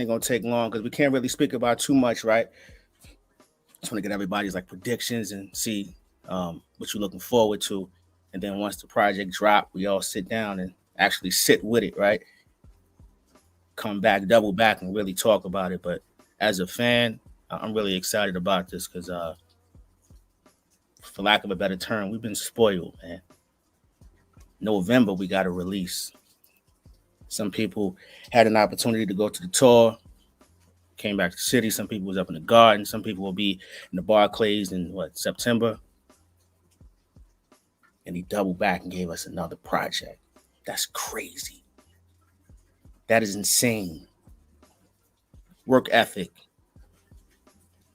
Ain't gonna take long because we can't really speak about too much, right? Just want to get everybody's like predictions and see what you're looking forward to. And then once the project drop, we all sit down and actually sit with it, right? Come back, double back, and really talk about it. But as a fan, I'm really excited about this because, for lack of a better term, we've been spoiled, man. November, we got a release. Some people had an opportunity to go to the tour, came back to the city. Some people was up in the garden. Some people will be in the Barclays in September. And he doubled back and gave us another project. That's crazy. That is insane. Work ethic.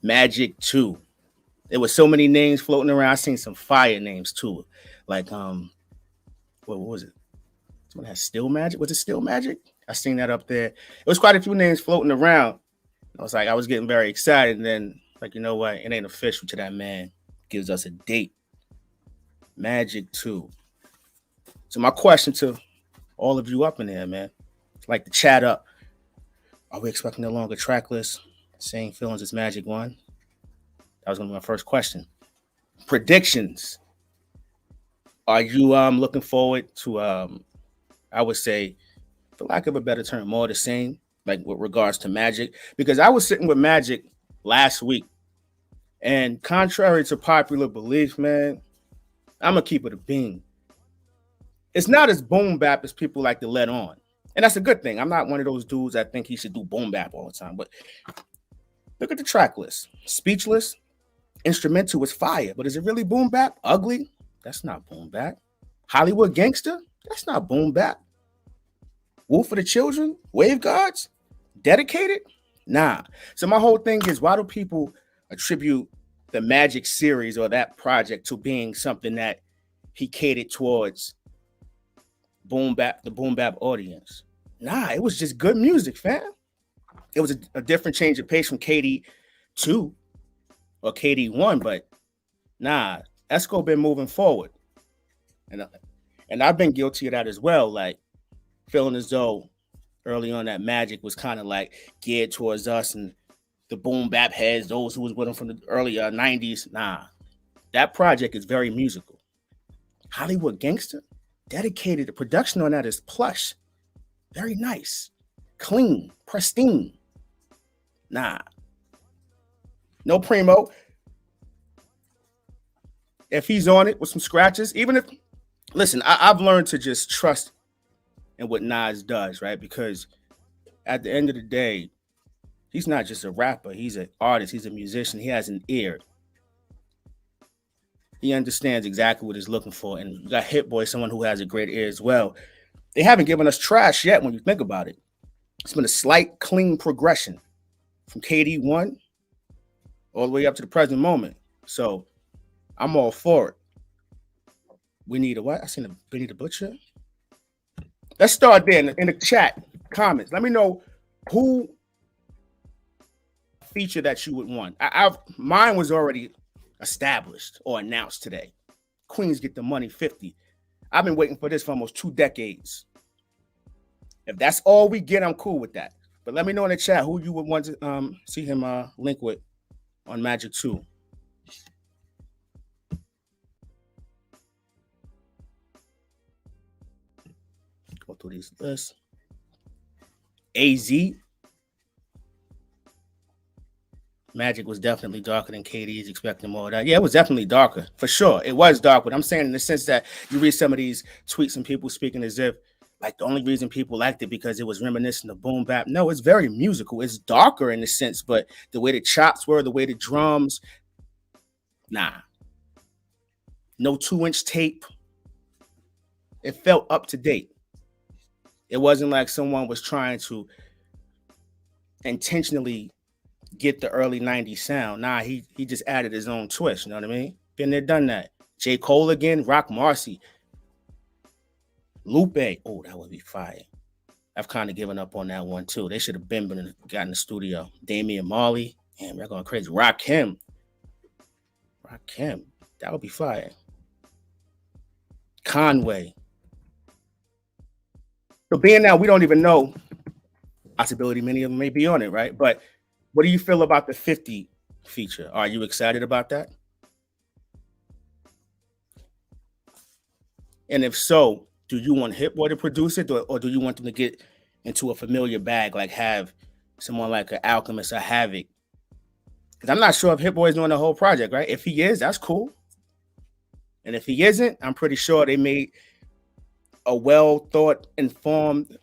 Magic 2. There were so many names floating around. I seen some fire names too. Like what was it? Someone has Still Magic. Was it Still Magic? I seen that up there. It was quite a few names floating around. I was getting very excited. And then, like, you know what? It ain't official till that man gives us a date. Magic 2. So my question to all of you up in there, man, like to chat up. Are we expecting a longer track list? Same feelings as Magic 1? That was going to be my first question. Predictions. Are you looking forward to, I would say, for lack of a better term, more the same, like with regards to Magic? Because I was sitting with Magic last week, and contrary to popular belief, man, I'm going to keep it a bean. It's not as boom bap as people like to let on. And that's a good thing. I'm not one of those dudes that think he should do boom bap all the time. But look at the track list. Speechless, instrumental is fire. But is it really boom bap? Ugly? That's not boom bap. Hollywood Gangster? That's not boom bap. Wolf for the Children? Wave Guards? Dedicated? Nah. So my whole thing is, why do people attribute the Magic series or that project to being something that he catered towards the boom bap audience? Nah, it was just good music, fam. It was a different change of pace from KD2 or KD1, but nah, Esco been moving forward. And I've been guilty of that as well, like feeling as though early on that Magic was kind of like geared towards us and the boom bap heads, those who was with him from the early 90s. Nah, that project is very musical. Hollywood Gangster? Dedicated. The production on that is plush. Very nice. Clean. Pristine. Nah. No Primo. If he's on it with some scratches, even if, listen, I've learned to just trust in what Nas does, right? Because at the end of the day, he's not just a rapper. He's an artist. He's a musician. He has an ear. He understands exactly what he's looking for. And you got Hit Boy, someone who has a great ear as well. They haven't given us trash yet when you think about it. It's been a slight, clean progression from KD1 all the way up to the present moment. So I'm all for it. We need a what? I seen a Benny the Butcher. Let's start there in the chat comments. Let me know who feature that you would want. Mine was already established or announced today. Queens Get the Money 50. I've been waiting for this for almost 2 decades. If that's all we get, I'm cool with that. But let me know in the chat who you would want to see him link with on Magic 2. Go through these lists. AZ. Magic was definitely darker than KD's expecting more of that. Yeah, it was definitely darker, for sure. It was dark, but I'm saying in the sense that you read some of these tweets and people speaking as if like the only reason people liked it because it was reminiscent of boom bap. No, it's very musical. It's darker in a sense, but the way the chops were, the way the drums, nah. No 2-inch tape. It felt up to date. It wasn't like someone was trying to intentionally get the early 90s sound. Nah, he just added his own twist. You know what I mean? Been there, done that. J. Cole again, Rock Marcy. Lupe. Oh, that would be fire. I've kind of given up on that one too. They should have got in the studio. Damian Marley. Damn, they're going crazy. Rakim. That would be fire. Conway. So being now we don't even know Possibility many of them may be on it, right? But what do you feel about the 50 feature? Are you excited about that? And if so, do you want Hit Boy to produce it, or do you want them to get into a familiar bag, like have someone like an Alchemist or Havoc? Because I'm not sure if Hit Boy is doing the whole project, right? If he is, that's cool. And if he isn't, I'm pretty sure they made a well thought, informed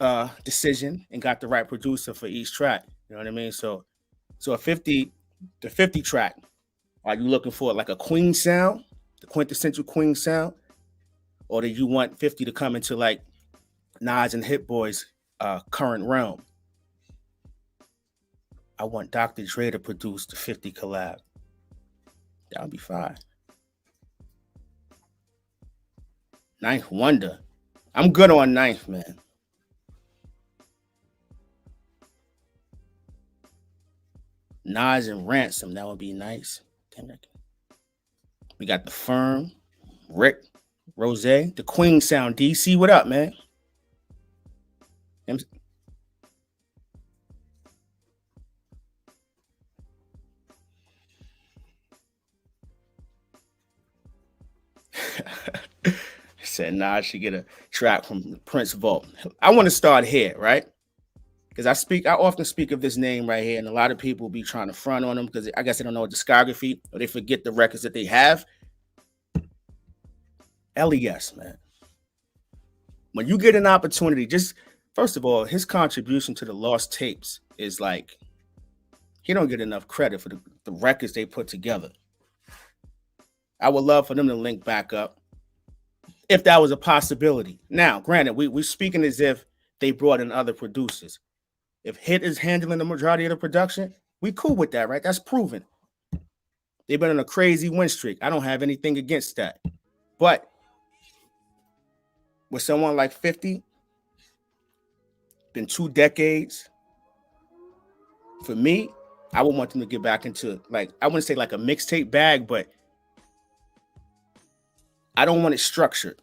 decision and got the right producer for each track. You know what I mean? So the 50 track, are you looking for like a Queen sound, the quintessential Queen sound? Or do you want 50 to come into like Nas and Hit Boy's current realm? I want Dr. Dre to produce the 50 collab. That would be fine. Ninth Wonder. I'm good on Ninth, man. Nas and Ransom. That would be nice. We got The Firm, Rick, Rose, the Queen sound. DC, what up, man? Said Nas should get a track from Prince Vault. I want to start here, right? Because I often speak of this name right here, and a lot of people be trying to front on him because I guess they don't know discography or they forget the records that they have. LES, man. When you get an opportunity, just first of all, his contribution to the Lost Tapes is like he don't get enough credit for the records they put together. I would love for them to link back up if that was a possibility. Now, granted, we're speaking as if they brought in other producers. If Hit is handling the majority of the production, we cool with that, right? That's proven. They've been on a crazy win streak. I don't have anything against that. But with someone like 50, been 2 decades, for me, I would want them to get back into, like, I wouldn't say like a mixtape bag, but I don't want it structured.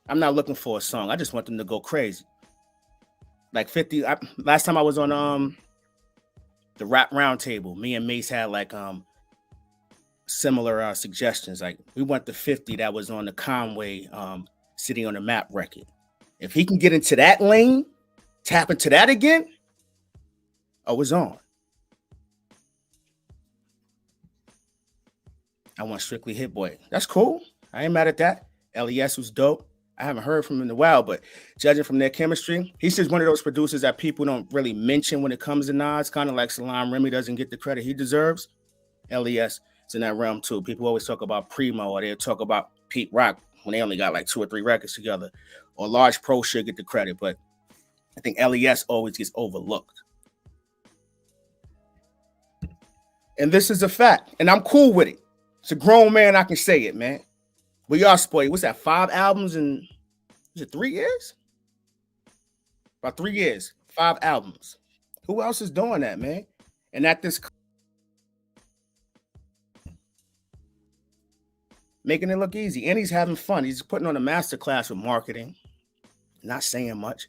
I'm not looking for a song. I just want them to go crazy. Like 50, last time I was on the Rap Roundtable, me and Mace had like similar suggestions. Like we want the 50 that was on the Conway City on the Map record. If he can get into that lane, tap into that again, oh, it's on. I want Strictly Hit Boy. That's cool. I ain't mad at that. LES was dope. I haven't heard from him in a while, but judging from their chemistry, he's just one of those producers that people don't really mention when it comes to Nas, kind of like Salam Remy doesn't get the credit he deserves. LES is in that realm too. People always talk about Primo, or they talk about Pete Rock when they only got like 2 or 3 records together, or Large Pro should get the credit, but I think LES always gets overlooked. And this is a fact, and I'm cool with it. It's a grown man, I can say it, man. But y'all spoiled. What's that? 5 albums in, is it 3 years? About 3 years, 5 albums. Who else is doing that, man? And at this, making it look easy. And he's having fun. He's putting on a masterclass with marketing. Not saying much.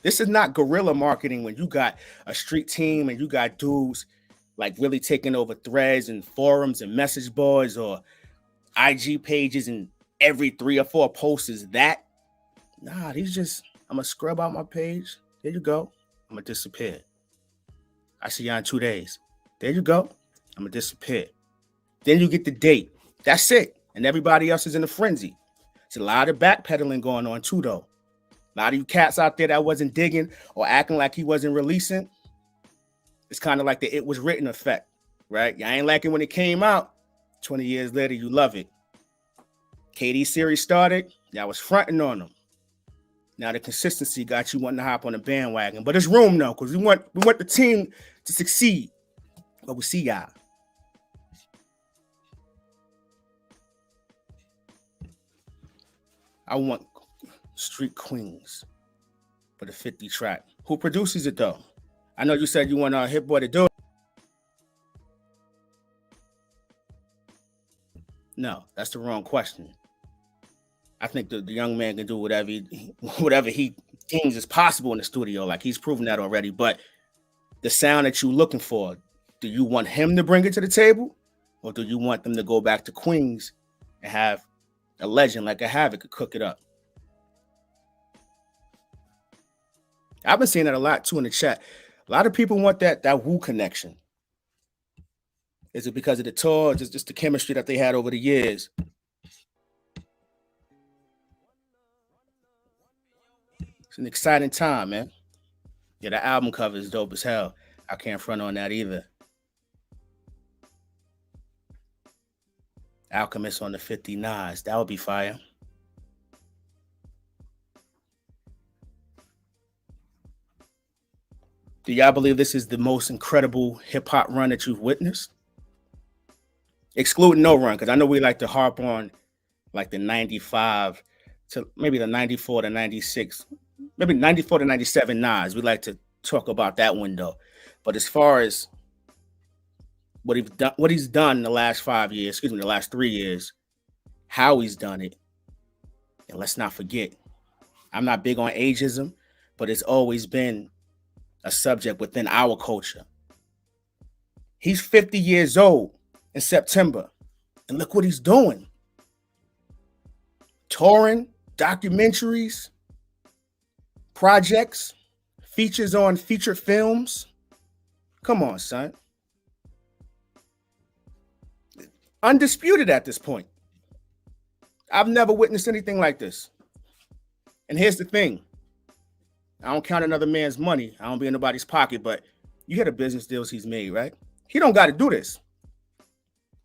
This is not guerrilla marketing when you got a street team and you got dudes like really taking over threads and forums and message boards or IG pages, and every 3 or 4 posts is that. Nah, he's just, I'm gonna scrub out my page. There you go. I'm gonna disappear. I see y'all in 2 days. There you go. I'm gonna disappear. Then you get the date. That's it. And everybody else is in a frenzy. It's a lot of backpedaling going on too, though. A lot of you cats out there that wasn't digging or acting like he wasn't releasing. It's kind of like the It Was Written effect, right? Y'all ain't like it when it came out. 20 years later, you love it. KD series started, y'all was fronting on them. Now the consistency got you wanting to hop on the bandwagon. But it's room though, because we want the team to succeed. But we'll see y'all. I want Street Queens for the 50 track. Who produces it though? I know you said you want Hit Boy to do it. No, that's the wrong question. I think the young man can do whatever he things is possible in the studio. Like he's proven that already. But the sound that you're looking for, do you want him to bring it to the table, or do you want them to go back to Queens and have a legend like a Havoc could cook it up? I've been seeing that a lot too in the chat. A lot of people want that Wu connection. Is it because of the tour, or just the chemistry that they had over the years? It's an exciting time, man. Yeah, the album cover is dope as hell. I can't front on that either. Alchemist on the 59s. That would be fire. Do y'all believe this is the most incredible hip hop run that you've witnessed? Excluding No Run, because I know we like to harp on like the 95 to maybe the 94 to 96, maybe 94 to 97 Nas. We like to talk about that window. But as far as what he's done in the last 5 years, excuse me, the last 3 years, how he's done it, and let's not forget, I'm not big on ageism, but it's always been a subject within our culture. He's 50 years old in September, and look what he's doing. Touring, documentaries, projects, features on featured films. Come on, son. Undisputed at this point. I've never witnessed anything like this. And here's the thing. I don't count another man's money. I don't be in nobody's pocket, but you hear the business deals he's made, right? He don't got to do this.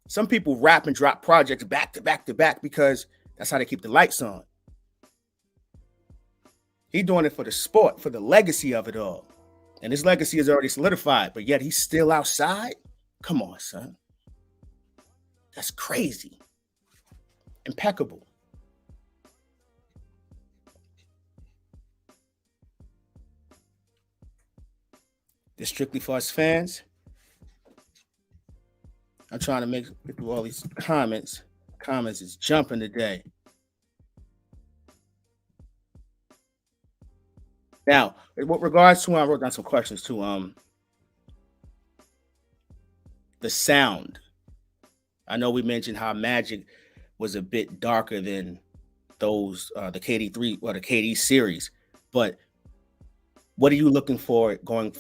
Some people rap and drop projects back to back to back because that's how they keep the lights on. He's doing it for the sport, for the legacy of it all. And his legacy is already solidified, but yet he's still outside? Come on, son. That's crazy. Impeccable. This strictly for us fans. I'm trying to get through all these comments. Comments is jumping today. Now, with regards to, I wrote down some questions too. The sound. I know we mentioned how Magic was a bit darker than those the KD3 or the KD series, but what are you looking for going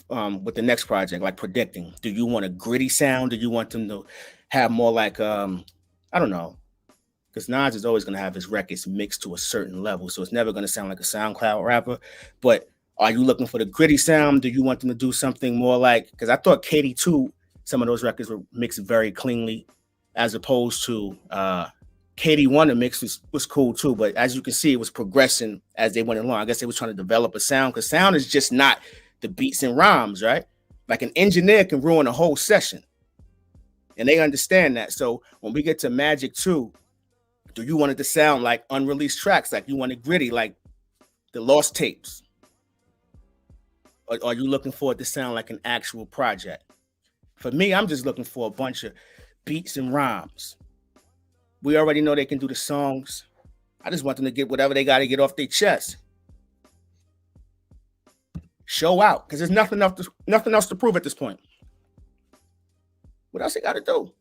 with the next project? Like predicting, do you want a gritty sound? Do you want them to have more like I don't know, because Nas is always going to have his records mixed to a certain level, so it's never going to sound like a SoundCloud rapper. But are you looking for the gritty sound? Do you want them to do something more like? Because I thought KD2, some of those records were mixed very cleanly, as opposed to KD1. The mix was cool too, but as you can see, it was progressing as they went along. I guess they was trying to develop a sound, because sound is just not the beats and rhymes, right? Like an engineer can ruin a whole session, and they understand that. So when we get to Magic 2, do you want it to sound like unreleased tracks, like you want it gritty, like the lost tapes? Or are you looking for it to sound like an actual project? For me, I'm just looking for a bunch of beats and rhymes. We already know they can do the songs. I just want them to get whatever they got to get off their chest. Show out, because there's nothing else to prove at this point. What else they got to do?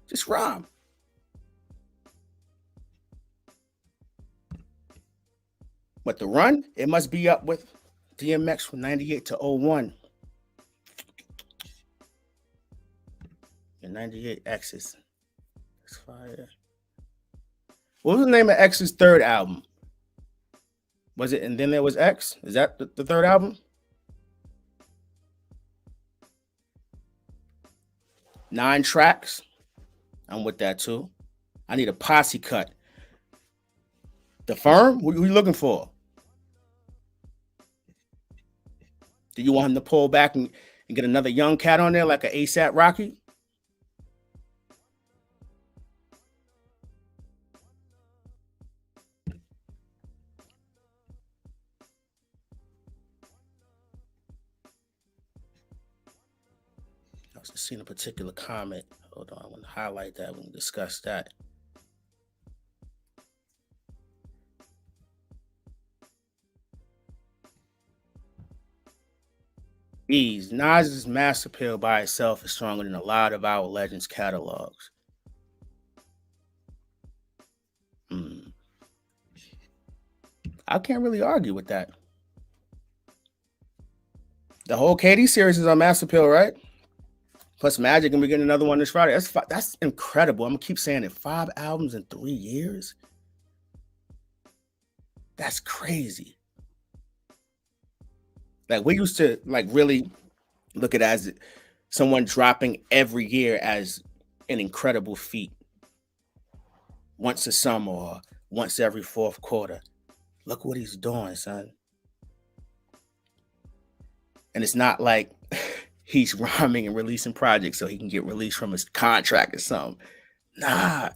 Just rhyme. But the run, it must be up with DMX from 98 to 01. And 98 X's. That's fire. What was the name of X's third album? Was it And Then There Was X? Is that the third album? 9 tracks. I'm with that too. I need a posse cut. The Firm? What are you looking for? Do you want him to pull back and get another young cat on there like an ASAP Rocky? I was just seeing a particular comment. Hold on, I want to highlight that. We can discuss that. Ease. Nas's mass appeal by itself is stronger than a lot of our legends catalogs. I can't really argue with that. The whole KD series is on mass appeal, right? Plus Magic, and we're getting another one this Friday. That's incredible. I'm gonna keep saying it. 5 albums in 3 years. That's crazy. Like we used to like really look at it as someone dropping every year as an incredible feat. Once a summer or once every fourth quarter. Look what he's doing, son. And it's not like he's rhyming and releasing projects so he can get released from his contract or something. Nah,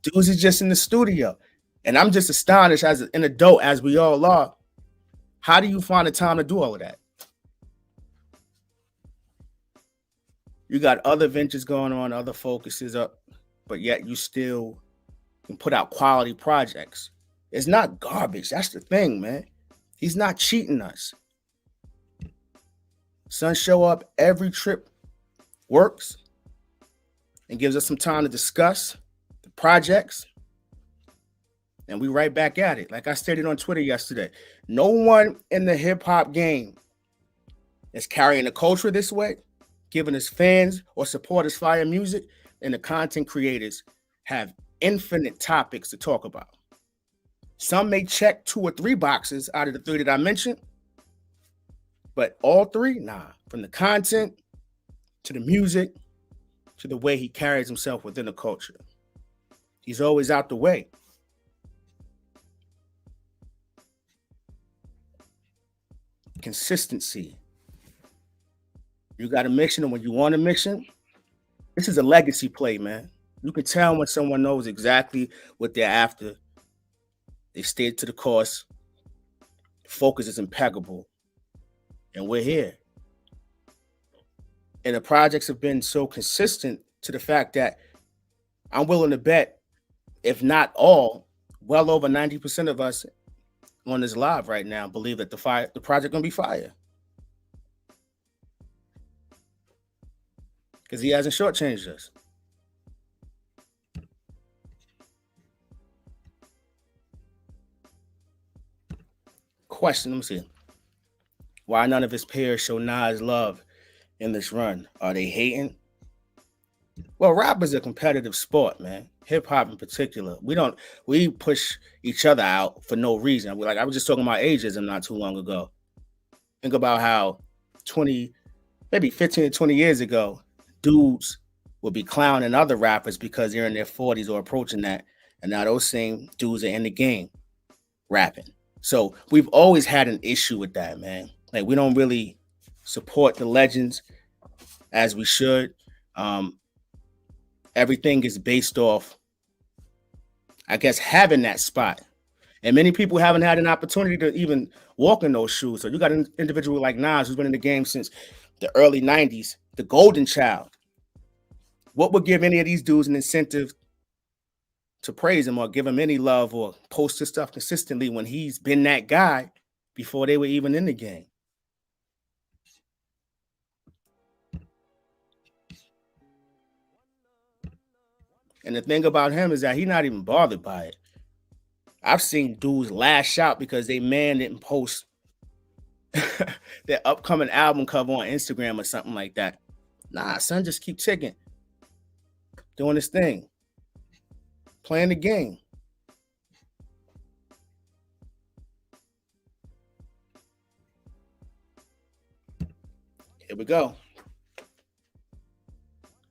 dudes is just in the studio. And I'm just astonished as an adult, as we all are. How do you find the time to do all of that? You got other ventures going on, other focuses up, but yet you still can put out quality projects. It's not garbage. That's the thing, man. He's not cheating us. Son show up every trip, works, and gives us some time to discuss the projects. And we right back at it. Like I stated on Twitter yesterday, no one in the hip hop game is carrying the culture this way, giving us fans or supporters fire music, and the content creators have infinite topics to talk about. Some may check 2 or 3 boxes out of the 3 that I mentioned, but all 3, nah. From the content to the music to the way he carries himself within the culture. He's always out the way. Consistency. You got a mission, and when you want a mission, this is a legacy play, man. You can tell when someone knows exactly what they're after. They stayed to the course. The focus is impeccable. And we're here. And the projects have been so consistent to the fact that I'm willing to bet, if not all, well over 90% of us on this live right now believe that the project gonna be fire. Because he hasn't shortchanged us. Question, let me see. Why none of his peers show Nas love in this run? Are they hating? Well, rap is a competitive sport, man. Hip hop in particular. We push each other out for no reason. I was just talking about ageism not too long ago. Think about how maybe 15 to 20 years ago, dudes would be clowning other rappers because they're in their 40s or approaching that. And now those same dudes are in the game rapping. So we've always had an issue with that, man. Like we don't really support the legends as we should. Everything is based off, I guess, having that spot. And many people haven't had an opportunity to even walk in those shoes. So you got an individual like Nas who's been in the game since the early 90s, the golden child. What would give any of these dudes an incentive to praise him or give him any love or post his stuff consistently when he's been that guy before they were even in the game? And the thing about him is that he's not even bothered by it. I've seen dudes lash out because they man didn't post their upcoming album cover on Instagram or something like that. Nah, son, just keep ticking. Doing his thing. Playing the game. Here we go.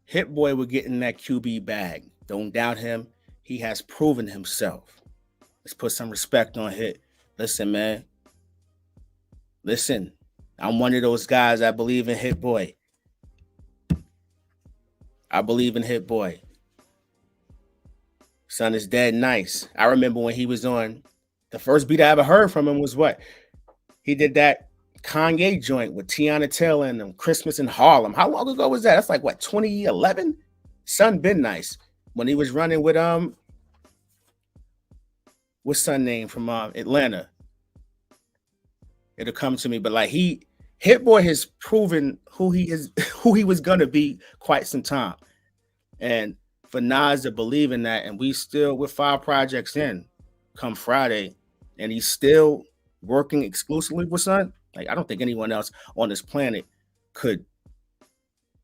Hit Boy will get in that QB bag. Don't doubt him. He has proven himself. Let's put some respect on Hit. Listen, man. Listen, I'm one of those guys. I believe in Hit Boy. I believe in Hit Boy. Son is dead nice. I remember when he was on, the first beat I ever heard from him was what? He did that Kanye joint with Tiana Taylor and them, Christmas in Harlem. How long ago was that? That's like what, 2011? Son been nice. When he was running with what's son name from Atlanta? It'll come to me, but like he Hit Boy has proven who he is, who he was gonna be quite some time. And for Nas to believe in that, and we're 5 projects in come Friday, and he's still working exclusively with Son. Like, I don't think anyone else on this planet could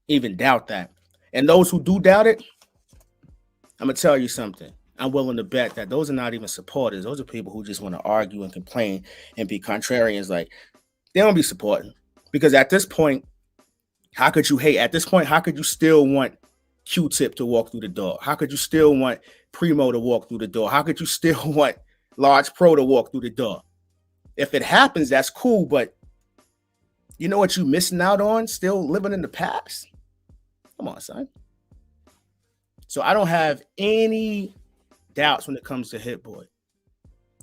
even doubt that. And those who do doubt it, I'm gonna tell you something. I'm willing to bet that those are not even supporters. Those are people who just want to argue and complain and be contrarians. Like, they don't be supporting. Because at this point, how could you hate? At this point, how could you still want Q-Tip to walk through the door? How could you still want Primo to walk through the door? How could you still want Large Pro to walk through the door? If it happens, that's cool, but you know what you're missing out on? Still living in the past? Come on, son. So I don't have any doubts when it comes to Hit Boy.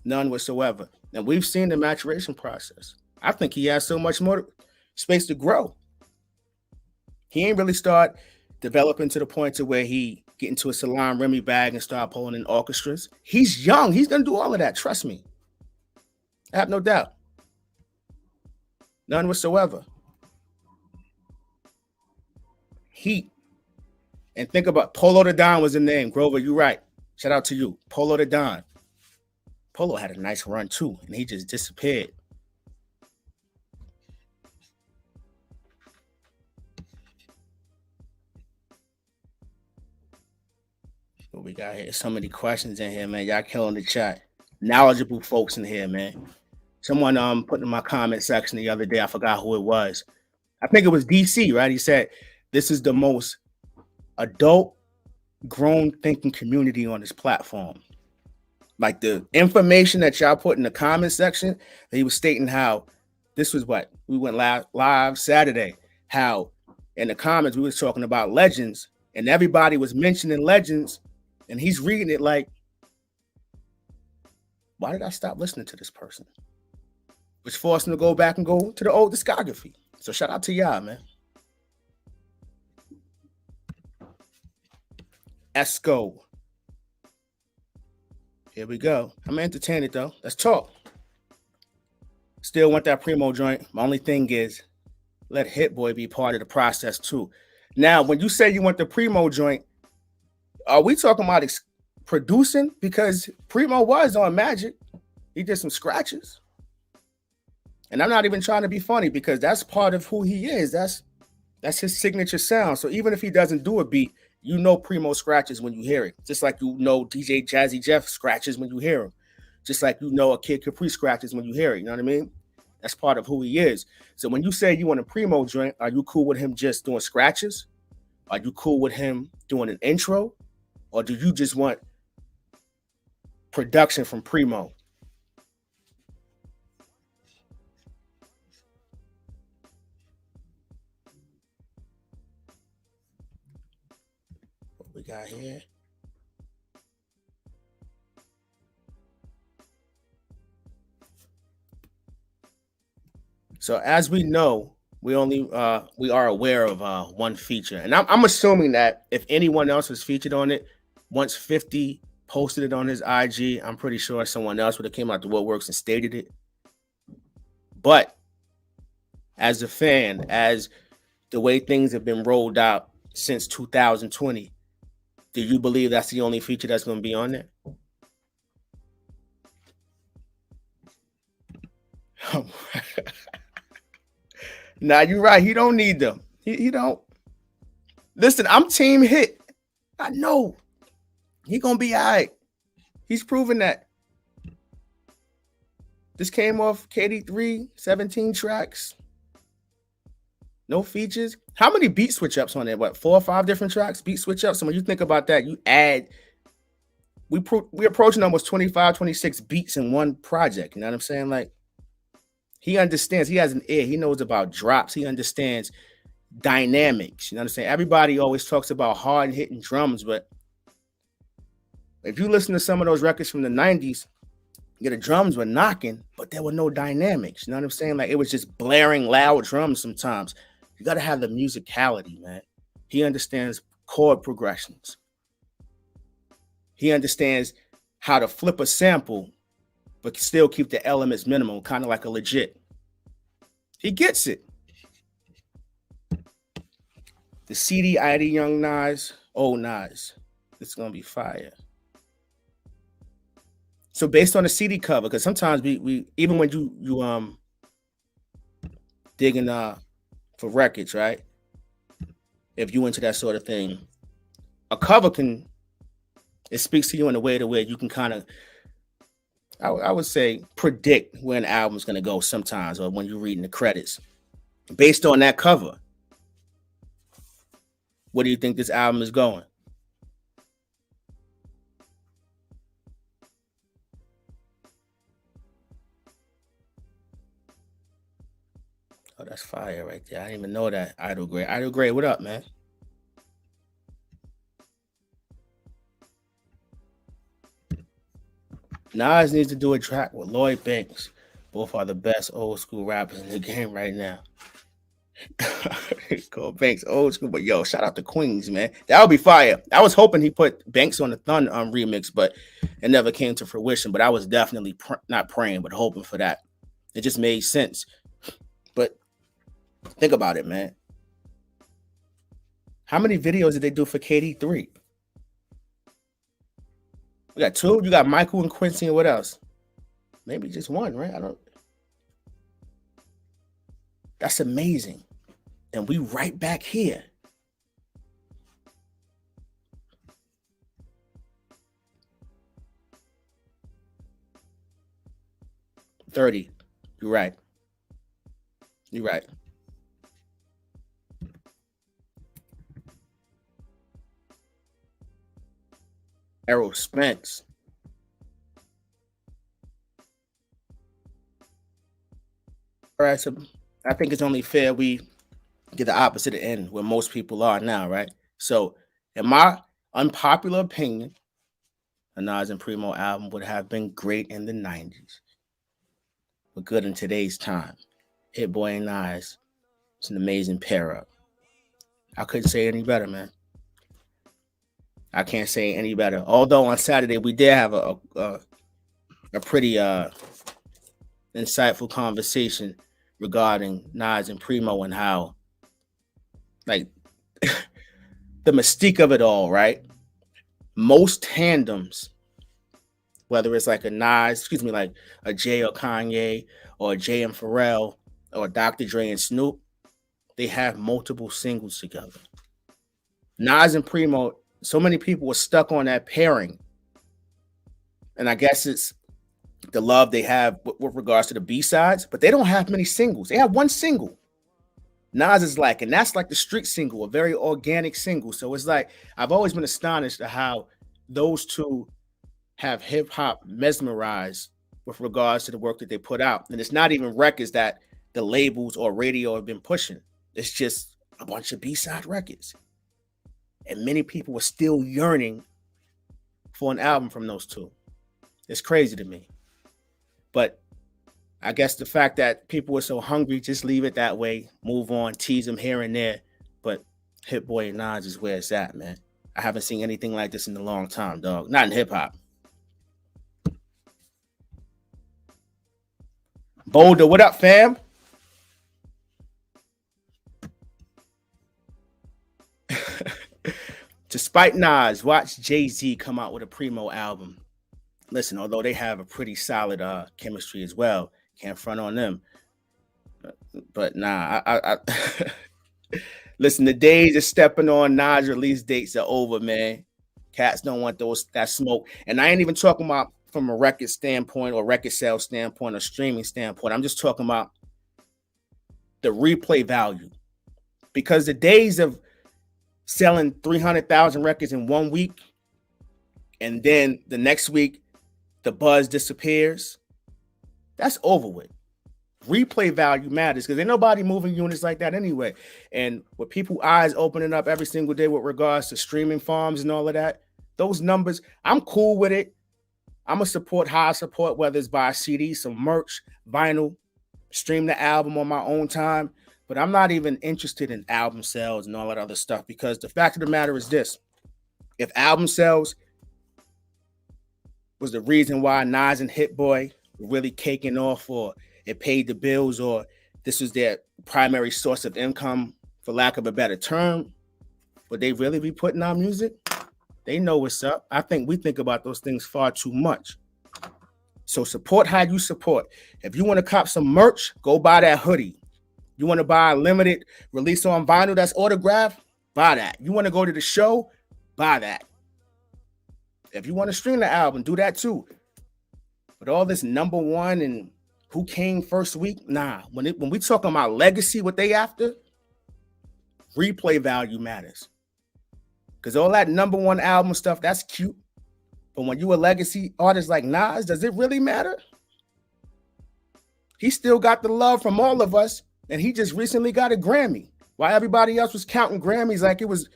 None whatsoever. And we've seen the maturation process. I think he has so much more space to grow. He ain't really start developing to the point to where he get into a Salon Remy bag and start pulling in orchestras. He's young. He's going to do all of that. Trust me. I have no doubt. None whatsoever. Heat. And think about Polo the Don was the name. Grover, you're right. Shout out to you. Polo the Don. Polo had a nice run too, and he just disappeared. What we got here? So many questions in here, man. Y'all killing the chat. Knowledgeable folks in here, man. Someone put in my comment section the other day. I forgot who it was. I think it was DC, right? He said, "This is the most adult, grown thinking community on this platform." Like, the information that y'all put in the comment section, he was stating how this was what we went live Saturday. How in the comments we was talking about legends, and everybody was mentioning legends, and he's reading it like, why did I stop listening to this person? Which forced him to go back and go to the old discography. So shout out to y'all, man. Esco. Here we go. I'm entertained though. Let's talk. Still want that Primo joint. My only thing is, let Hit Boy be part of the process too. Now, when you say you want the Primo joint, are we talking about producing? Because Primo was on Magic. He did some scratches. And I'm not even trying to be funny, because that's part of who he is. That's his signature sound. So even if he doesn't do a beat, you know Primo scratches when you hear it. Just like you know DJ Jazzy Jeff scratches when you hear him. Just like you know a Kid Capri scratches when you hear it. You know what I mean? That's part of who he is. So when you say you want a Primo joint, are you cool with him just doing scratches? Are you cool with him doing an intro? Or do you just want production from Primo? What we got here? So as we know, we are aware of one feature, and I'm assuming that if anyone else was featured on it, once 50 posted it on his IG, I'm pretty sure someone else would have came out the woodworks and stated it. But as a fan, as the way things have been rolled out since 2020, do you believe that's the only feature that's going to be on there? Nah, you're right. He don't need them. He don't. Listen, I'm team Hit. I know. He gonna be all right. He's proven that. This came off KD3, 17 tracks. No features. How many beat switch ups on there? What, 4 or 5 different tracks? Beat switch ups. So when you think about that, you add. We're approaching almost 25, 26 beats in one project. You know what I'm saying? Like, he understands. He has an ear. He knows about drops. He understands dynamics. You know what I'm saying? Everybody always talks about hard hitting drums, but if you listen to some of those records from the 90s, yeah, the drums were knocking, but there were no dynamics. You know what I'm saying? Like, it was just blaring loud drums sometimes. You got to have the musicality, man. He understands chord progressions. He understands how to flip a sample, but still keep the elements minimal, kind of like a legit. He gets it. The CD ID Young Nas, old Nas. It's gonna be fire. So based on the CD cover, because sometimes we even when you digging for records, right? If you into that sort of thing, a cover can it speaks to you in a way to where you can kind of I would say predict where an album's gonna go sometimes, or when you're reading the credits. Based on that cover, where do you think this album is going? Oh, that's fire right there. I didn't even know that. Idle Gray. Idle Gray, what up, man? Nas needs to do a track with Lloyd Banks. Both are the best old school rappers in the game right now. Call Banks old school, but yo, shout out to Queens, man. That would be fire. I was hoping he put Banks on the Thun remix, but it never came to fruition. But I was definitely not praying, but hoping for that. It just made sense. But think about it, man. How many videos did they do for KD3? We got two. You got Michael and Quincy, and what else? Maybe just one, right? I don't. That's amazing. And we right back here. $30. You're right. You're right. Errol Spence. All right, so I think it's only fair we get the opposite end where most people are now, right? So, in my unpopular opinion, a Nas and Primo album would have been great in the 90s, but good in today's time. Hit Boy and Nas, it's an amazing pair up. I couldn't say any better, man. I can't say any better. Although on Saturday we did have a pretty insightful conversation regarding Nas and Primo and how like the mystique of it all, right? Most tandems, whether it's like a Nas, excuse me, like a Jay or Kanye or Jay and Pharrell or Dr. Dre and Snoop, they have multiple singles together. Nas and Primo, so many people were stuck on that pairing. And I guess it's the love they have with regards to the B-sides, but they don't have many singles. They have one single. Nas is like, and that's like the street single, a very organic single. So it's like, I've always been astonished at how those two have hip hop mesmerized with regards to the work that they put out. And it's not even records that the labels or radio have been pushing. It's just a bunch of B-side records. And many people are still yearning for an album from those two. It's crazy to me. But I guess the fact that people are so hungry, just leave it that way, move on, tease them here and there. But Hit Boy and Nas is where it's at, man. I haven't seen anything like this in a long time, dog. Not in hip hop. Boulder, what up, fam? Despite Nas, watch Jay-Z come out with a Primo album. Listen, although they have a pretty solid chemistry as well, can't front on them. But nah, listen, the days of stepping on Nas release dates are over, man. Cats don't want that smoke. And I ain't even talking about from a record standpoint or record sales standpoint or streaming standpoint. I'm just talking about the replay value. Because the days of selling 300,000 records in 1 week and then the next week the buzz disappears, that's over with. Replay value matters because ain't nobody moving units like that anyway. And with people eyes opening up every single day with regards to streaming farms and all of that, those numbers, I'm cool with it. I'm going to support how I support, whether it's buy CD, some merch, vinyl, stream the album on my own time. But I'm not even interested in album sales and all that other stuff because the fact of the matter is this. If album sales was the reason why Nas and Hit Boy were really caking off, or it paid the bills, or this was their primary source of income, for lack of a better term, Would they really be putting out music? They know what's up. I think we think about those things far too much. So support how you support. If you want to cop some merch, go buy that hoodie. You want to buy a limited release on vinyl that's autographed? Buy that. You want to go to the show? Buy that. If you want to stream the album, do that too. But all this number one and who came first week, nah. When we talking about legacy, what they after, replay value matters. Because all that number one album stuff, that's cute. But when you a legacy artist like Nas, does it really matter? He still got the love from all of us, and he just recently got a Grammy. While everybody else was counting Grammys like it was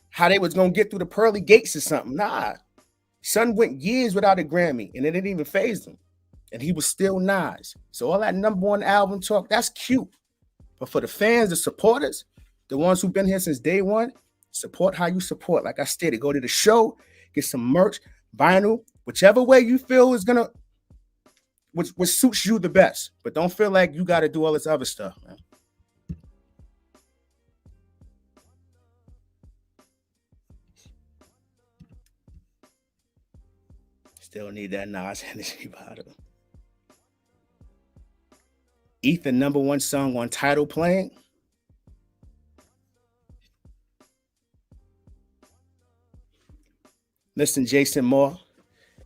how they was going to get through the pearly gates or something. Nah. Son went years without a Grammy, and it didn't even faze him. And he was still Nas. So all that number one album talk, that's cute. But for the fans, the supporters, the ones who've been here since day one, support how you support. Like I stated, go to the show, get some merch, vinyl, whichever way you feel is going to, which suits you the best. But don't feel like you got to do all this other stuff, man. Still need that Nas energy bottle. Ethan, number one song on Tidal playing. Listen, Jason Moore,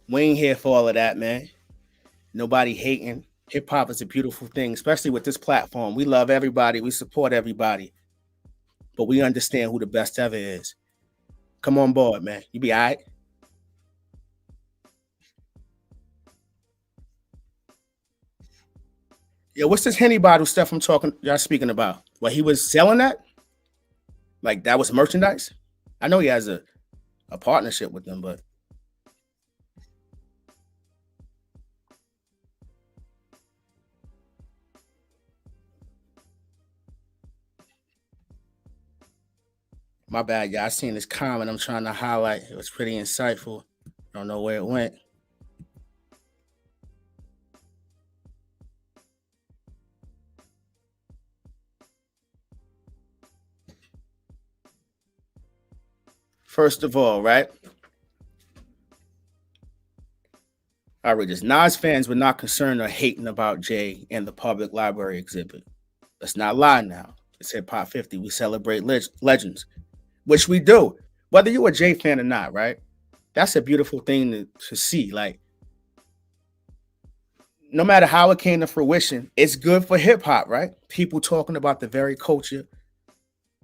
we ain't here for all of that, man. Nobody hating. Hip hop is a beautiful thing, especially with this platform. We love everybody. We support everybody. But we understand who the best ever is. Come on board, man. You be all right? Yeah, what's this Henny bottle stuff y'all speaking about? What he was selling that? Like that was merchandise? I know he has a partnership with them, but my bad, y'all. I seen this comment I'm trying to highlight. It was pretty insightful. I don't know where it went. First of all, right? I read this. Nas fans were not concerned or hating about Jay and the public library exhibit. Let's not lie now. It's Hip Hop 50. We celebrate legends, which we do. Whether you're a Jay fan or not, right? That's a beautiful thing to see. Like, no matter how it came to fruition, it's good for hip hop, right? People talking about the very culture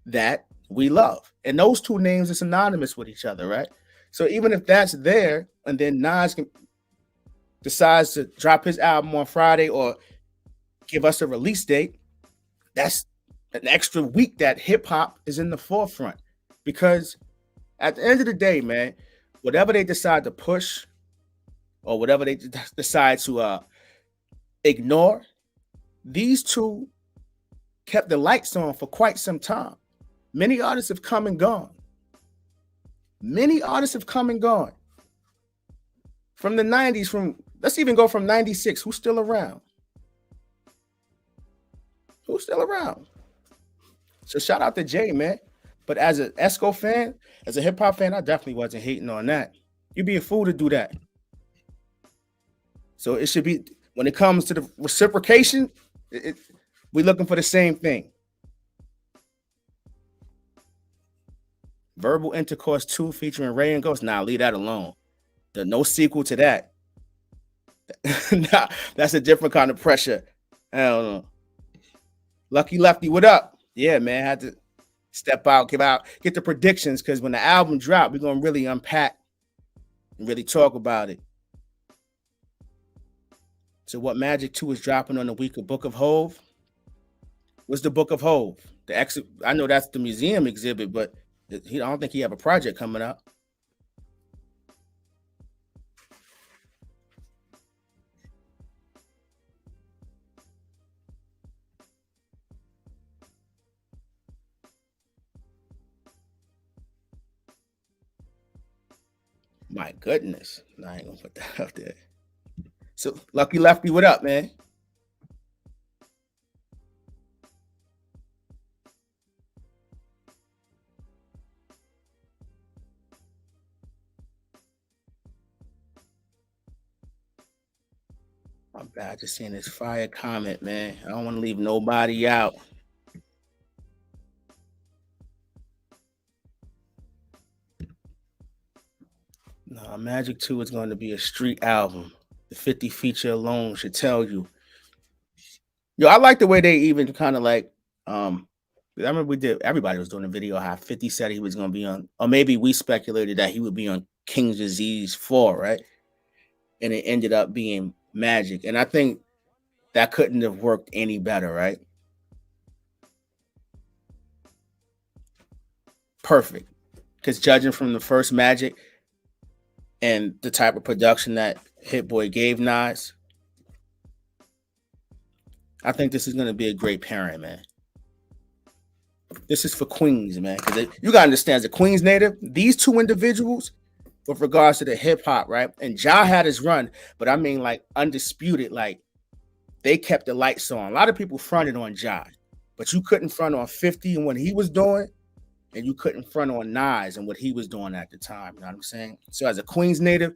that we love. And those two names are synonymous with each other, right? So even if that's there, and then Nas decides to drop his album on Friday or give us a release date, that's an extra week that hip hop is in the forefront. Because at the end of the day, man, whatever they decide to push or whatever they decide to ignore, these two kept the lights on for quite some time. Many artists have come and gone. Many artists have come and gone. From the 90s, let's even go from 96. Who's still around? Who's still around? So shout out to Jay, man. But as an Esco fan, as a hip hop fan, I definitely wasn't hating on that. You'd be a fool to do that. So it should be, when it comes to the reciprocation, we're looking for the same thing. Verbal Intercourse 2 featuring Ray and Ghost. Nah, leave that alone. There's no sequel to that. Nah, that's a different kind of pressure. I don't know. Lucky Lefty, what up? Yeah, man, had to step out, get the predictions, because when the album dropped, we're going to really unpack and really talk about it. So what Magic 2 is dropping on the week of Book of Hove? What's the Book of Hove? I know that's the museum exhibit, but I don't think he have a project coming up. My goodness. No, I ain't gonna put that out there. So Lucky Lefty, what up, man? I'm bad. Just seeing this fire comment, man. I don't want to leave nobody out. No, Magic 2 is going to be a street album. The 50 feature alone should tell you. Yo, I like the way they even kind of like I remember we did everybody was doing a video how 50 said he was gonna be on, or maybe we speculated that he would be on King's Disease 4, right? And it ended up being Magic. And I think that couldn't have worked any better, right? Perfect. Because judging from the first Magic and the type of production that Hit Boy gave Nas, I think this is going to be a great pairing, man. This is for Queens, man. Because you got to understand, as a Queens native, these two individuals, with regards to the hip hop, right? And Ja had his run, but I mean, like, undisputed, like, they kept the lights on. A lot of people fronted on Ja, but you couldn't front on 50 and what he was doing, and you couldn't front on Nas and what he was doing at the time. You know what I'm saying? So, as a Queens native,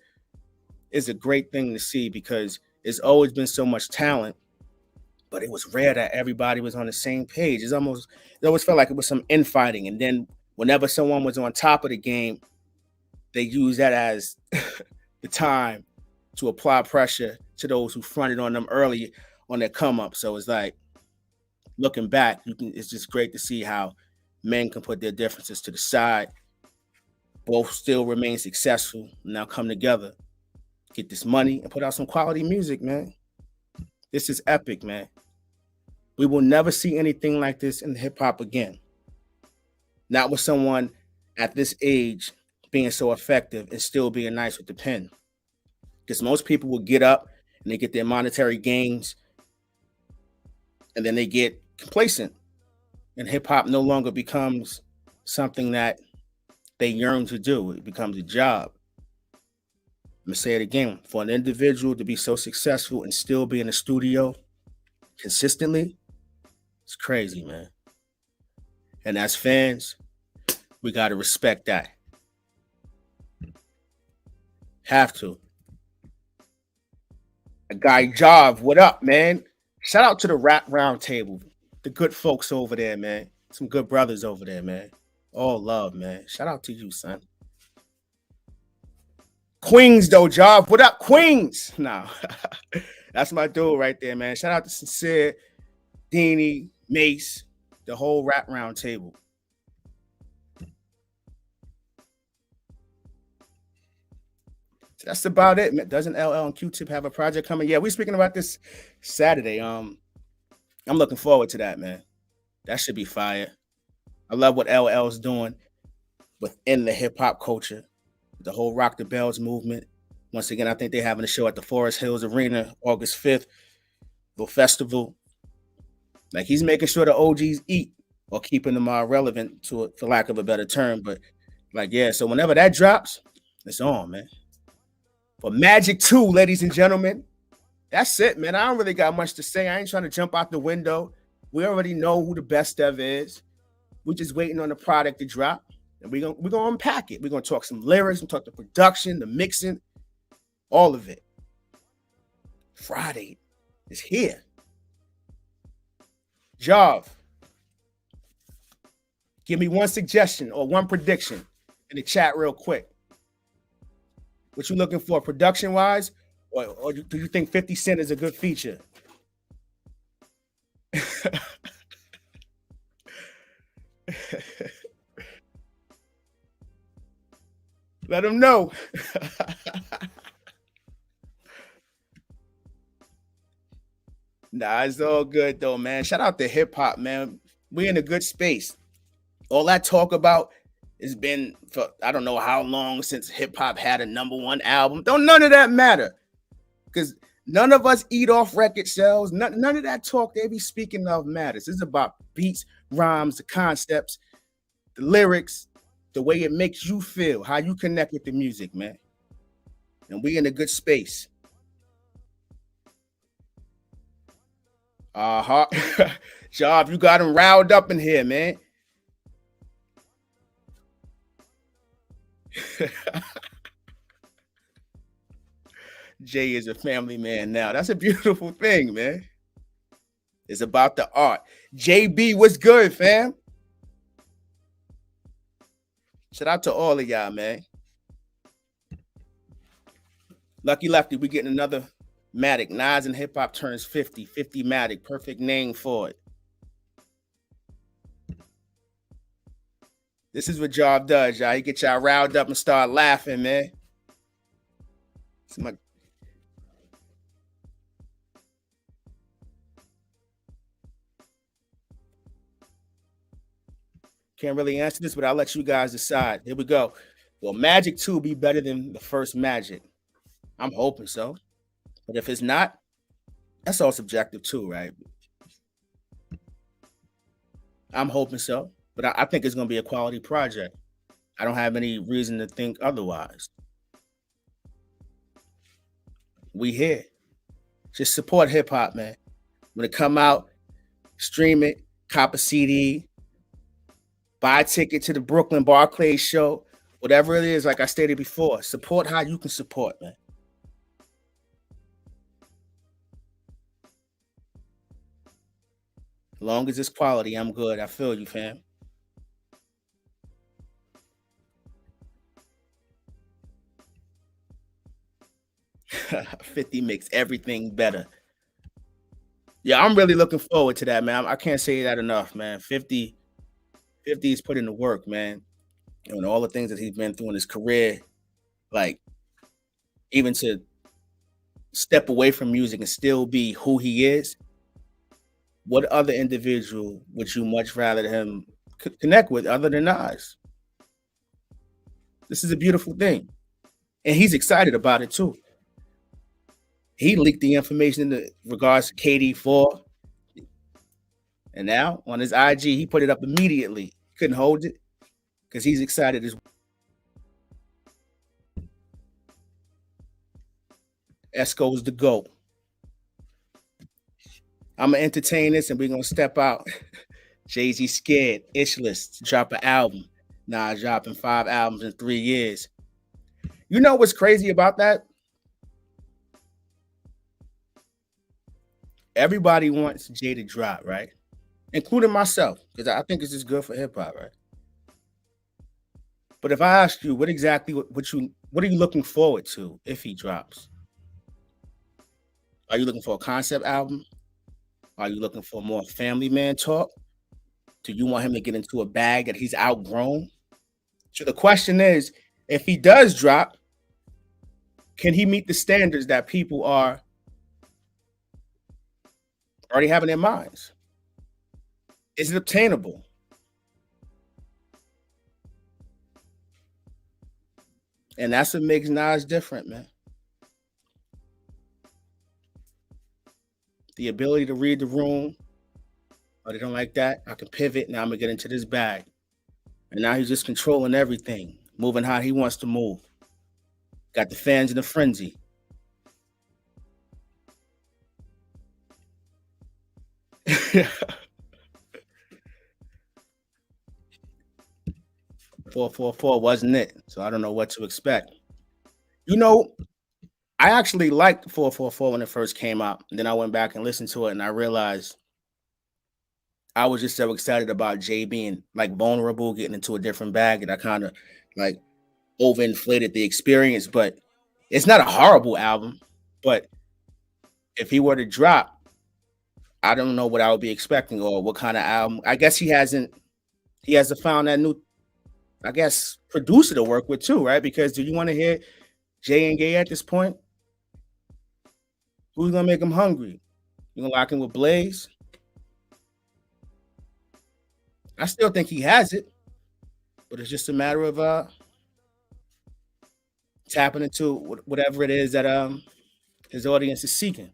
it's a great thing to see because it's always been so much talent, but it was rare that everybody was on the same page. It always felt like it was some infighting. And then whenever someone was on top of the game, they used that as the time to apply pressure to those who fronted on them early on their come up. So it's like looking back, it's just great to see how men can put their differences to the side, both still remain successful, now come together, get this money, and put out some quality music, man. This is epic, man. We will never see anything like this in hip hop again. Not with someone at this age being so effective and still being nice with the pen. Because most people will get up and they get their monetary gains and then they get complacent. And hip hop no longer becomes something that they yearn to do. It becomes a job. I'm gonna say it again. For an individual to be so successful and still be in the studio consistently, it's crazy, man. And as fans, we gotta respect that. Have to. A guy Job, what up, man? Shout out to the rap round table. The good folks over there, man. Some good brothers over there, man. All love, man. Shout out to you, son. Queens, though, Job. What up, Queens? Nah. That's my dude right there, man. Shout out to Sincere, Deanie, Mace, the whole rap round table. That's about it. Doesn't LL and Q-Tip have a project coming? Yeah, we're speaking about this Saturday. I'm looking forward to that, man. That should be fire. I love what LL's doing within the hip hop culture, the whole Rock the Bells movement. Once again, I think they're having a show at the Forest Hills Arena August 5th, the festival. Like, he's making sure the OGs eat or keeping them relevant to it, for lack of a better term. But like, yeah, so whenever that drops, it's on, man. For Magic 2, ladies and gentlemen, that's it, man. I don't really got much to say. I ain't trying to jump out the window. We already know who the best of is. We're just waiting on the product to drop. And we're gonna unpack it. We're gonna talk some lyrics, and talk the production, the mixing, all of it. Friday is here. Jav, give me one suggestion or one prediction in the chat real quick. What you looking for production wise, or do you think 50 Cent is a good feature? Let them know. Nah, it's all good though, man. Shout out to hip hop, man. We in a good space. All that talk about has been for I don't know how long since hip hop had a number one album. Don't none of that matter. Because none of us eat off record sales. None of that talk they be speaking of matters. It's about beats, rhymes, the concepts, the lyrics, the way it makes you feel, how you connect with the music, man. And we in a good space. Uh-huh. Job, you got him riled up in here, man. Jay is a family man now. That's a beautiful thing, man. It's about the art. JB, what's good, fam? Shout out to all of y'all, man. Lucky Lefty, we getting another Matic. Nas and hip hop turns 50. 50 Matic. Perfect name for it. This is what Job does, y'all. He get y'all riled up and start laughing, man. Can't really answer this, but I'll let you guys decide. Here we go. Will Magic 2 be better than the first Magic? I'm hoping so. But if it's not, that's all subjective too, right? I'm hoping so. But I think it's going to be a quality project. I don't have any reason to think otherwise. We here. Just support hip hop, man. When it come out, stream it, cop a CD, buy a ticket to the Brooklyn Barclays show, whatever it is, like I stated before. Support how you can support, man. As long as it's quality, I'm good. I feel you, fam. 50 makes everything better. Yeah, I'm really looking forward to that, man. I can't say that enough, man. 50 is putting the work, man. And all the things that he's been through in his career, like even to step away from music and still be who he is. What other individual would you much rather him connect with other than Nas? This is a beautiful thing. And he's excited about it too. He leaked the information in regards to KD4. And now on his IG, he put it up immediately. Couldn't hold it because he's excited as well. Esco's the GOAT. I'm going to entertain this and we're going to step out. Jay-Z scared, Ishless to drop an album. Nas dropping 5 albums in 3 years. You know what's crazy about that? Everybody wants Jay to drop, right? Including myself, because I think this is good for hip hop, right? But if I ask you, what are you looking forward to if he drops? Are you looking for a concept album? Are you looking for more family man talk? Do you want him to get into a bag that he's outgrown? So the question is, if he does drop, can he meet the standards that people are already having in their minds? Is it obtainable? And that's what makes Nas different, man. The ability to read the room. Oh, they don't like that. I can pivot. Now I'm gonna get into this bag. And now he's just controlling everything, moving how he wants to move. Got the fans in a frenzy. "444" wasn't it? So I don't know what to expect. You know, I actually liked 444 when it first came out. And then I went back and listened to it and I realized I was just so excited about Jay being like vulnerable, getting into a different bag, and I kind of like overinflated the experience. But it's not a horrible album. But if he were to drop, I don't know what I would be expecting or what kind of album. I guess he hasn't found that new, I guess, producer to work with too, right? Because do you want to hear Jay and Gay at this point? Who's gonna make him hungry? You gonna lock in with Blaze? I still think he has it, but it's just a matter of tapping into whatever it is that his audience is seeking.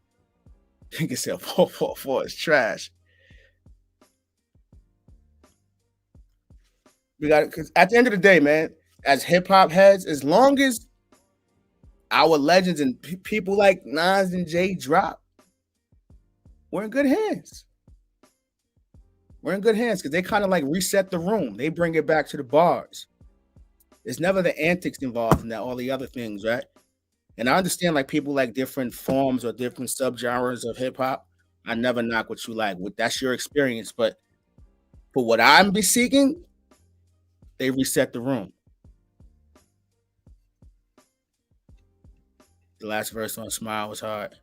He can say 444 is trash. We got, because at the end of the day, man, as hip hop heads, as long as our legends and people like Nas and Jay drop, we're in good hands. We're in good hands because they kind of like reset the room. They bring it back to the bars. There's never the antics involved in that, all the other things, right? And I understand like people like different forms or different subgenres of hip hop. I never knock what you like. That's your experience. But for what I'm be seeking, they reset the room. The last verse on Smile was hard.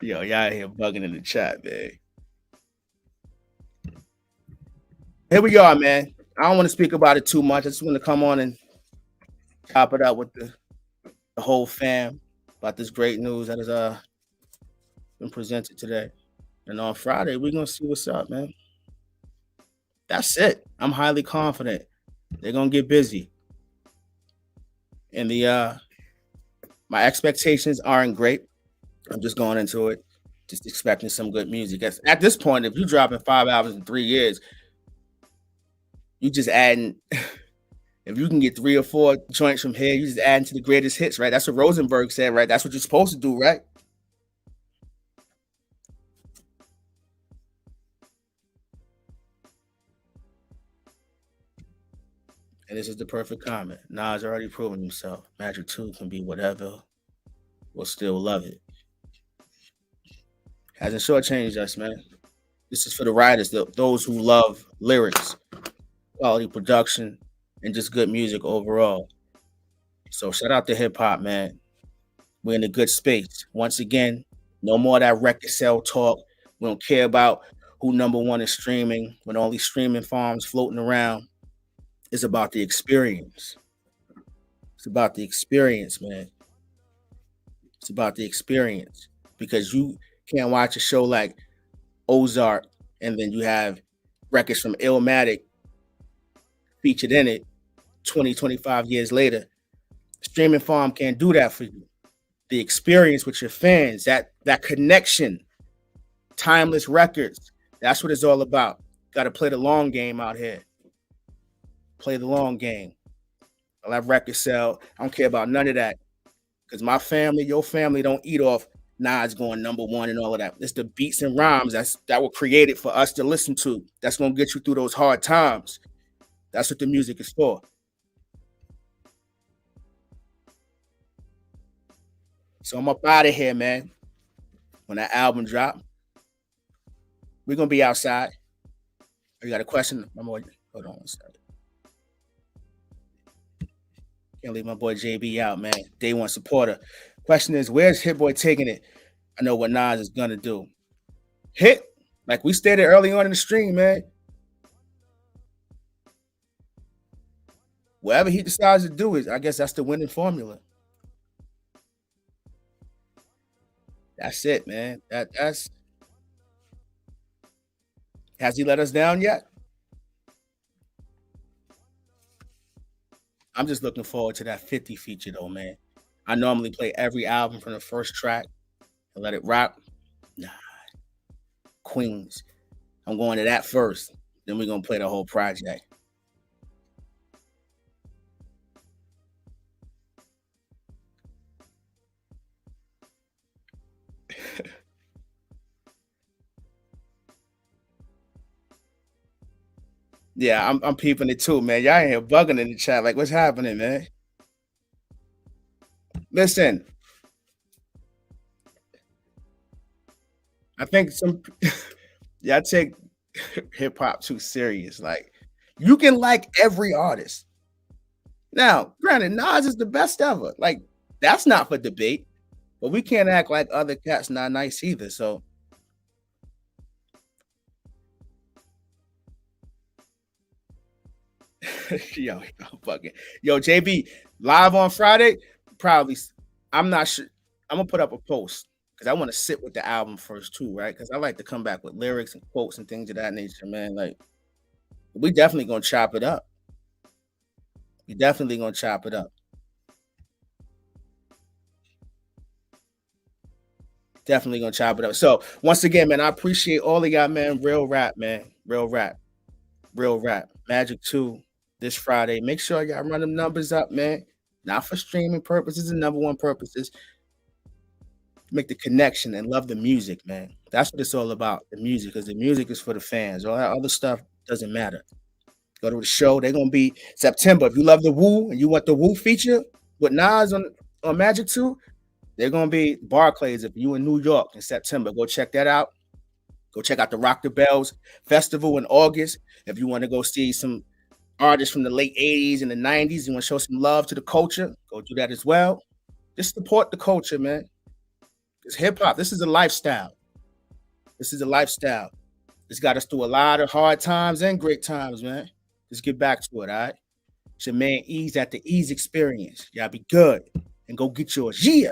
Yo, y'all here bugging in the chat, man. Here we are, man. I don't want to speak about it too much. I just want to come on and chop it up with the whole fam about this great news that has been presented today. And on Friday, we're gonna see what's up, man. That's it. I'm highly confident they're gonna get busy. And the my expectations aren't great. I'm just going into it, just expecting some good music. At this point, if you're dropping 5 albums in 3 years, you just adding. If you can get 3 or 4 joints from here, you just adding to the greatest hits, right? That's what Rosenberg said, right? That's what you're supposed to do, right? And this is the perfect comment. Nas already proven himself. Magic 2 can be whatever. We'll still love it. Hasn't shortchanged us, man. This is for the writers, those who love lyrics, quality production, and just good music overall. So shout out to hip hop, man. We're in a good space. Once again, no more of that record sale talk. We don't care about who number one is streaming when all these streaming farms floating around. It's about the experience. It's about the experience, man. It's about the experience. Because you can't watch a show like Ozark and then you have records from Illmatic featured in it 20, 25 years later. Streaming farm can't do that for you. The experience with your fans, that connection, timeless records. That's what it's all about. Got to play the long game out here. Play the long game. I'll have record sell. I don't care about none of that. Because my family, your family don't eat off Nas going number one and all of that. It's the beats and rhymes that were created for us to listen to. That's gonna get you through those hard times. That's what the music is for. So I'm up out of here, man. When that album drop, we're gonna be outside. Oh, you got a question? Hold on one second. Can't leave my boy JB out, man. Day one supporter. Question is, where's Hit Boy taking it? I know what Nas is gonna do. Hit, like we stated early on in the stream, man. Whatever he decides to do is, I guess that's the winning formula. That's it, man. That's has he let us down yet? I'm just looking forward to that 50 feature though, man. I normally play every album from the first track and let it rock. Nah, Queens. I'm going to that first. Then we're gonna play the whole project. Yeah, I'm peeping it too, man. Y'all ain't here bugging in the chat. Like, what's happening, man? Listen, I think some y'all take hip hop too serious. Like, you can like every artist. Now, granted, Nas is the best ever. Like, that's not for debate. But we can't act like other cats not nice either. So yo, fucking yo, JB live on Friday. Probably, I'm not sure. I'm gonna put up a post because I want to sit with the album first too, right? Because I like to come back with lyrics and quotes and things of that nature, man. Like, we definitely gonna chop it up. We definitely gonna chop it up. Definitely gonna chop it up. So once again, man, I appreciate all of y'all, man. Real rap, man. Real rap. Real rap. Magic 2 this Friday. Make sure y'all run them numbers up, man. Not for streaming purposes and number one purposes. Make the connection and love the music, man. That's what it's all about. The music, because the music is for the fans. All that other stuff Doesn't matter. Go to the show. They're gonna be September. If you love the Woo and you want the Woo feature with Nas on Magic 2, they're gonna be Barclays. If you in New York in September, go check that out. Go check out the Rock the Bells Festival in August. If you want to go see some artists from the late 80s and the 90s, you want to show some love to the culture, go do that as well. Just support the culture, man. It's hip hop. This is a lifestyle. This is a lifestyle. It's got us through a lot of hard times and great times, man. Let's get back to it, all right? It's your man Ease at the Ease Experience. Y'all be good and go get yours. Yeah.